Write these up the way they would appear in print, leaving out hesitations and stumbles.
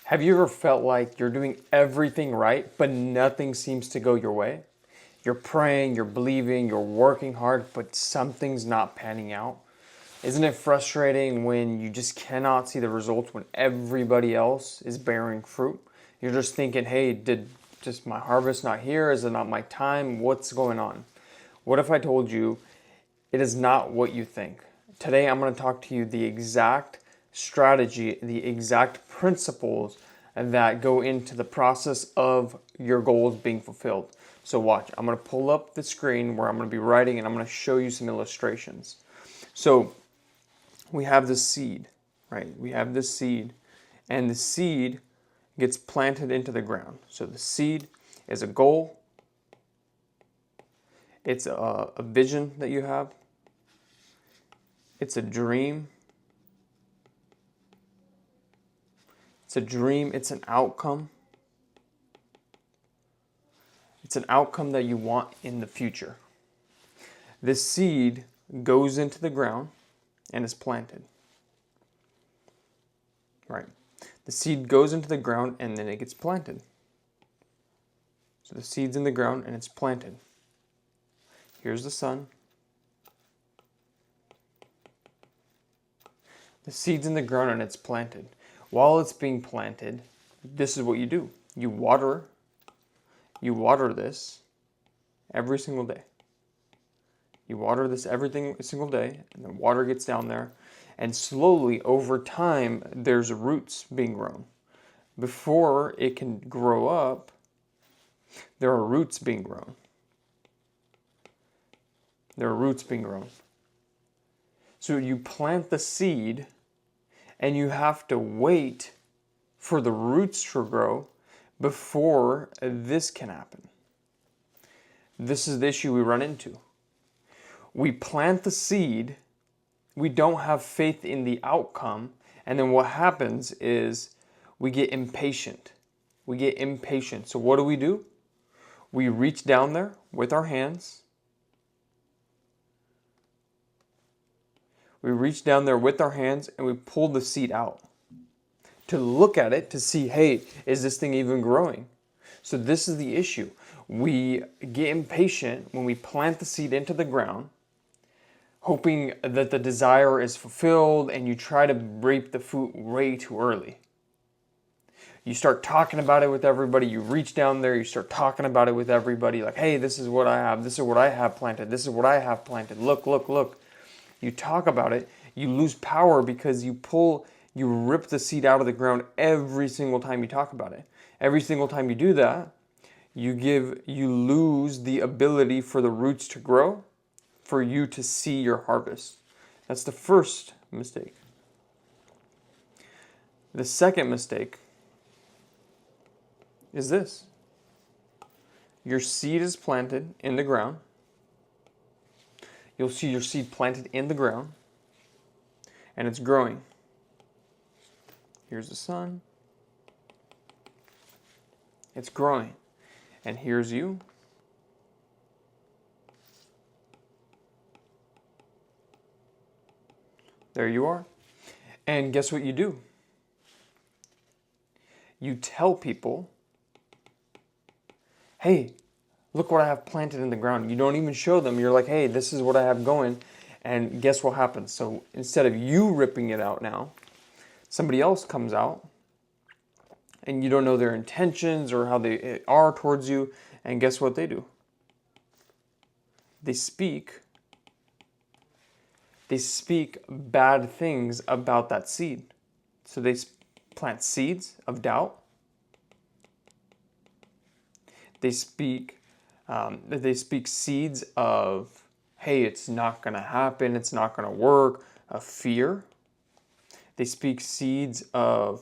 Have you ever felt like you're doing everything right, but nothing seems to go your way? You're praying, you're believing, you're working hard, but something's not panning out. Isn't it frustrating when you just cannot see the results when everybody else is bearing fruit? You're just thinking, hey, did just my harvest not here? Is it not my time? What's going on? What if I told you it is not what you think? Today I'm going to talk to you the exact strategy, the exact principles that go into the process of your goals being fulfilled. So watch, I'm going to pull up the screen where I'm going to be writing and I'm going to show you some illustrations. So we have this seed, right? We have this seed, and the seed gets planted into the ground. So the seed is a goal, it's a vision that you have, it's a dream, it's an outcome. It's an outcome that you want in the future. This seed goes into the ground and is planted. Right. The seed goes into the ground and then it gets planted. So the seed's in the ground and it's planted. Here's the sun. The seed's in the ground and it's planted. While it's being planted, this is what you do. You water this every single day. You water this every single day, and the water gets down there, and slowly over time, there's roots being grown. Before it can grow up, there are roots being grown. There are roots being grown. So you plant the seed, and you have to wait for the roots to grow before this can happen. This is the issue we run into. We plant the seed, we don't have faith in the outcome, and then what happens is we get impatient. We get impatient. So what do? We reach down there with our hands. We reach down there with our hands and we pull the seed out to look at it to see, hey, is this thing even growing? So this is the issue. We get impatient when we plant the seed into the ground, hoping that the desire is fulfilled, and you try to reap the fruit way too early. You start talking about it with everybody. You reach down there, you start talking about it with everybody, like, hey, this is what I have. This is what I have planted. This is what I have planted. Look, look, look. You talk about it. You lose power because you rip the seed out of the ground every single time you talk about it. Every single time you do that, you lose the ability for the roots to grow, for you to see your harvest. That's the first mistake. The second mistake is this. Your seed is planted in the ground. You'll see your seed planted in the ground, and it's growing. Here's the sun. It's growing. And here's you. There you are. And guess what you do? You tell people, hey, look what I have planted in the ground. You don't even show them. You're like, hey, this is what I have going. And guess what happens? So instead of you ripping it out now, somebody else comes out and you don't know their intentions or how they are towards you. And guess what they do? They speak bad things about that seed. So they plant seeds of doubt. They speak seeds of, hey, it's not going to happen, it's not going to work, of fear. They speak seeds of,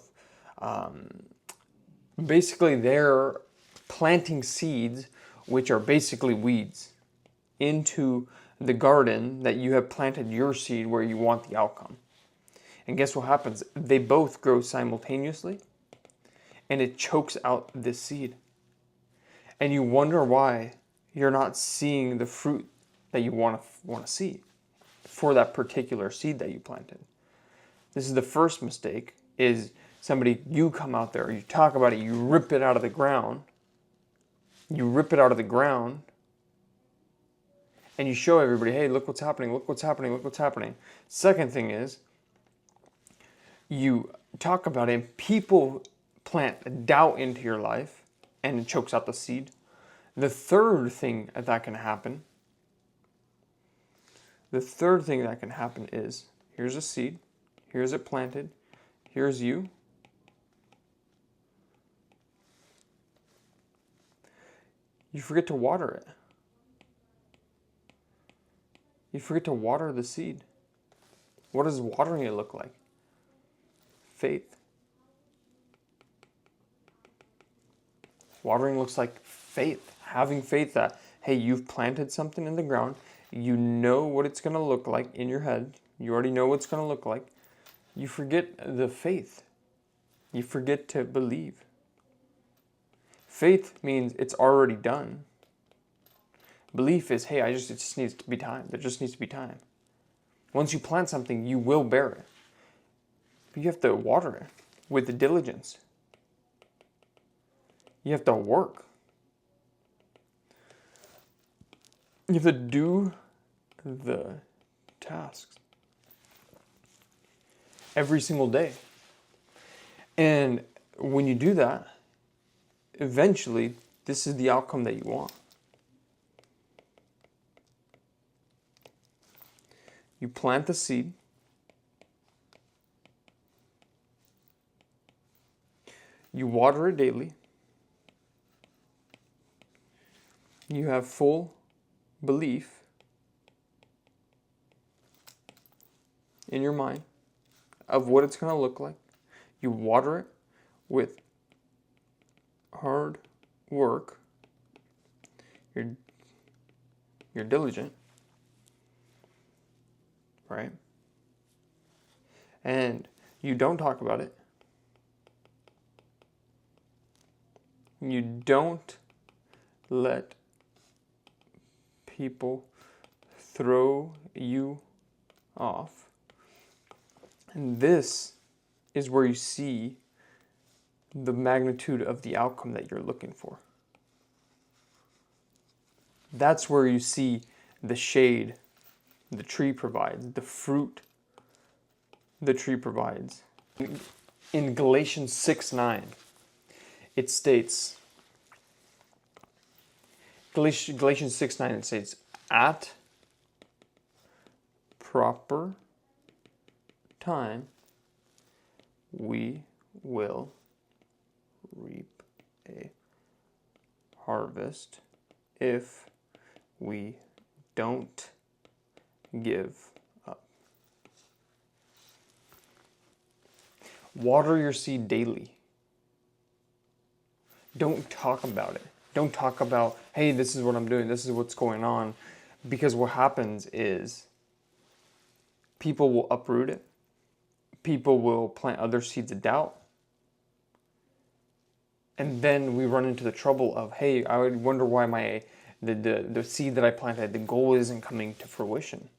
basically they're planting seeds which are basically weeds into the garden that you have planted your seed where you want the outcome. And guess what happens? They both grow simultaneously, and it chokes out this seed. And you wonder why you're not seeing the fruit that you want to see for that particular seed that you planted. This is the first mistake, is you come out there, you talk about it, you rip it out of the ground. You rip it out of the ground and you show everybody, hey, look what's happening, look what's happening, look what's happening. Second thing is, you talk about it and people plant doubt into your life and it chokes out the seed. The third thing that can happen is, here's a seed, here's it planted, here's you. You forget to water it. You forget to water the seed. What does watering it look like? Faith. Watering looks like faith. Having faith that, hey, you've planted something in the ground. You know what it's going to look like in your head. You already know what it's going to look like. You forget the faith. You forget to believe. Faith means it's already done. Belief is, hey, it just needs to be time. There just needs to be time. Once you plant something, you will bear it. But you have to water it with diligence. You have to work. You have to do the tasks every single day. And when you do that, eventually, this is the outcome that you want. You plant the seed. You water it daily. You have full belief in your mind of what it's going to look like. You water it with hard work. You're diligent, right? And you don't talk about it. You don't let people throw you off. And this is where you see the magnitude of the outcome that you're looking for. That's where you see the shade the tree provides, the fruit the tree provides. In Galatians 6:9, it states, Galatians 6:9, it says, at proper time, we will reap a harvest if we don't give up. Water your seed daily. Don't talk about it. Don't talk about, hey, this is what I'm doing, this is what's going on. Because what happens is people will uproot it. People will plant other seeds of doubt. And then we run into the trouble of, hey, I would wonder why the seed that I planted, the goal isn't coming to fruition.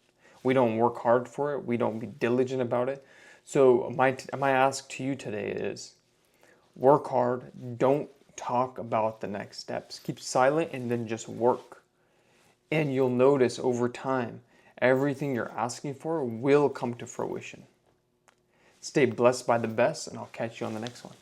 We don't work hard for it. We don't be diligent about it. So my ask to you today is, work hard. Don't talk about the next steps. Keep silent and then just work. And you'll notice over time, everything you're asking for will come to fruition. Stay blessed by the best, and I'll catch you on the next one.